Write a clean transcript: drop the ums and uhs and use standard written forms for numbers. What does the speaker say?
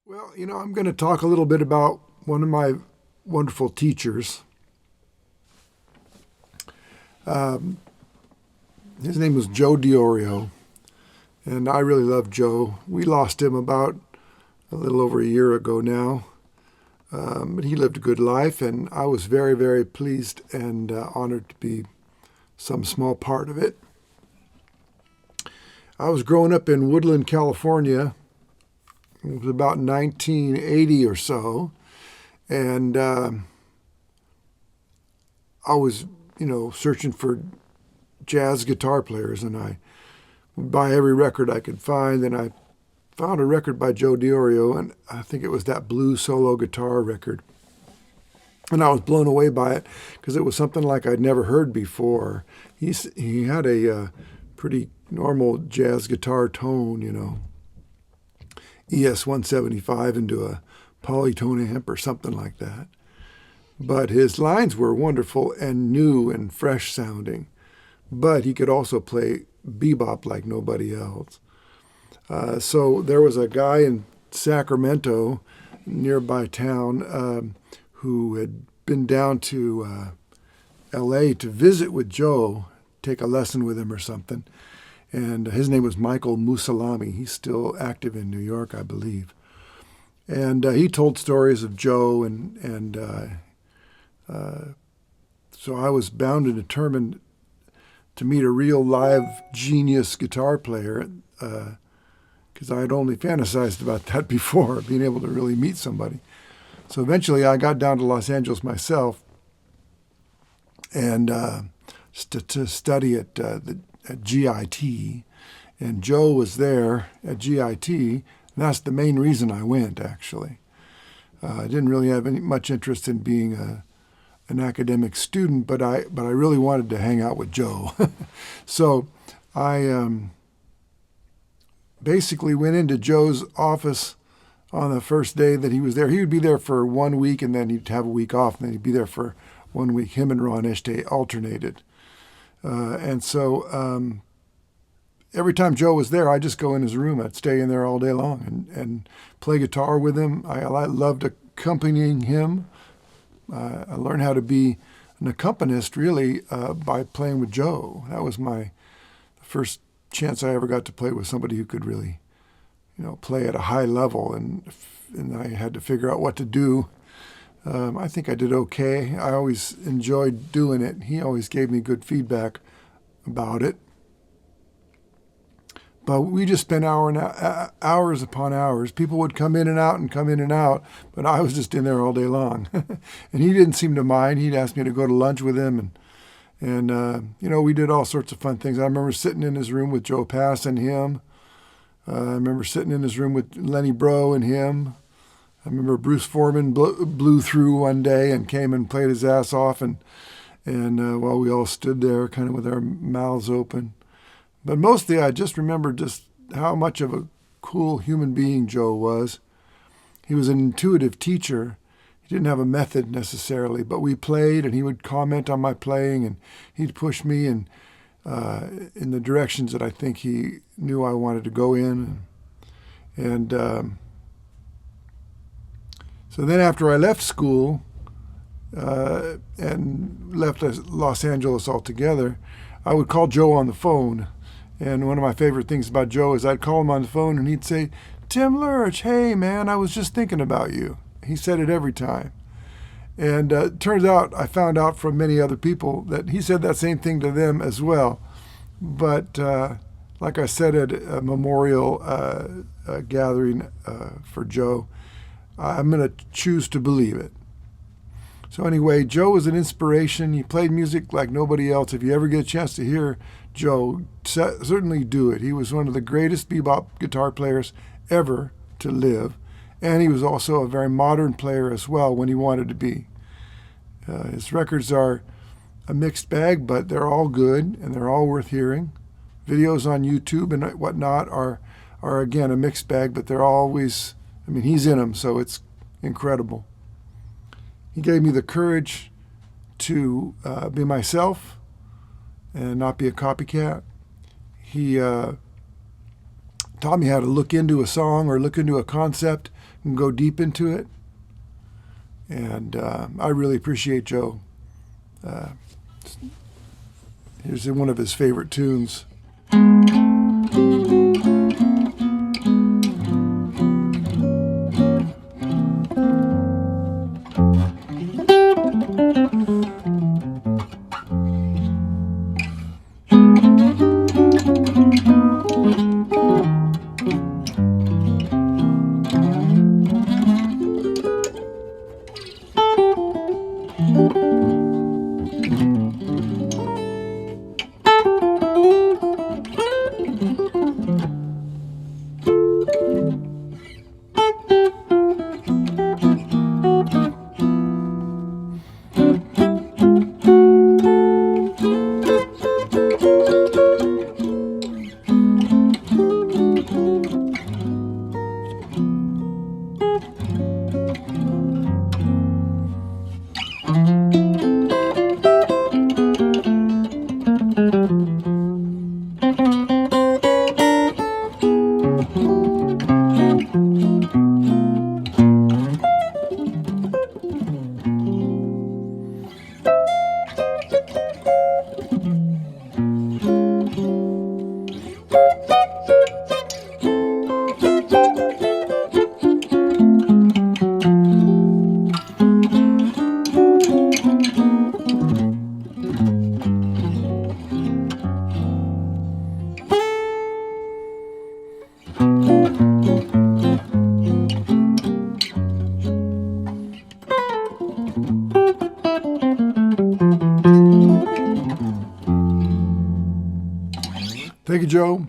Well, I'm going to talk a little bit about one of my wonderful teachers. His name was Joe Diorio, and I really love Joe. We lost him about a little over a year ago now, but he lived a good life, and I was very, very pleased and honored to be some small part of it. I was growing up in Woodland, California. It was about 1980 or so, and I was, searching for jazz guitar players, and I would buy every record I could find, and I found a record by Joe Diorio, and I think it was that blues solo guitar record. And I was blown away by it because it was something like I'd never heard before. He had a pretty normal jazz guitar tone, ES 175 into a polytone amp or something like that. But his lines were wonderful and new and fresh sounding. But he could also play bebop like nobody else. So there was a guy in Sacramento, nearby town, who had been down to L.A. to visit with Joe, take a lesson with him or something. And his name was Michael Musalami. He's still active in New York, I believe. And he told stories of Joe, and so I was bound and determined to meet a real live genius guitar player, because I had only fantasized about that before, being able to really meet somebody. So eventually I got down to Los Angeles myself and to study at GIT, and Joe was there at GIT, and that's the main reason I went, actually. I didn't really have much interest in being an academic student, but I really wanted to hang out with Joe. So I basically went into Joe's office on the first day that he was there. He would be there for 1 week, and then he'd have a week off, and then he'd be there for 1 week. Him and Ron Eshte alternated. And so every time Joe was there, I'd just go in his room. I'd stay in there all day long and play guitar with him. I loved accompanying him. I learned how to be an accompanist, really, by playing with Joe. That was the first chance I ever got to play with somebody who could really, play at a high level, and I had to figure out what to do. I think I did okay. I always enjoyed doing it. He always gave me good feedback about it. But we just spent hours upon hours. People would come in and out, but I was just in there all day long. And he didn't seem to mind. He'd ask me to go to lunch with him, and we did all sorts of fun things. I remember sitting in his room with Joe Pass and him. I remember sitting in his room with Lenny Breau and him. I remember Bruce Foreman blew through one day and came and played his ass off, and while we all stood there kind of with our mouths open. But mostly I just remember just how much of a cool human being Joe was. He was an intuitive teacher. He didn't have a method necessarily, but we played, and he would comment on my playing, and he'd push me in the directions that I think he knew I wanted to go in. And so then after I left school and left Los Angeles altogether, I would call Joe on the phone. And one of my favorite things about Joe is I'd call him on the phone and he'd say, "Tim Lurch, hey man, I was just thinking about you." He said it every time. And it turns out, I found out from many other people that he said that same thing to them as well. But like I said at a memorial gathering for Joe, I'm going to choose to believe it. So anyway, Joe was an inspiration. He played music like nobody else. If you ever get a chance to hear Joe, certainly do it. He was one of the greatest bebop guitar players ever to live. And he was also a very modern player as well when he wanted to be. His records are a mixed bag, but they're all good and they're all worth hearing. Videos on YouTube and whatnot are again a mixed bag, but they're always, he's in them, so it's incredible. He gave me the courage to be myself and not be a copycat. He taught me how to look into a song or look into a concept and go deep into it. And I really appreciate Joe. Here's one of his favorite tunes. Thank you, Joe.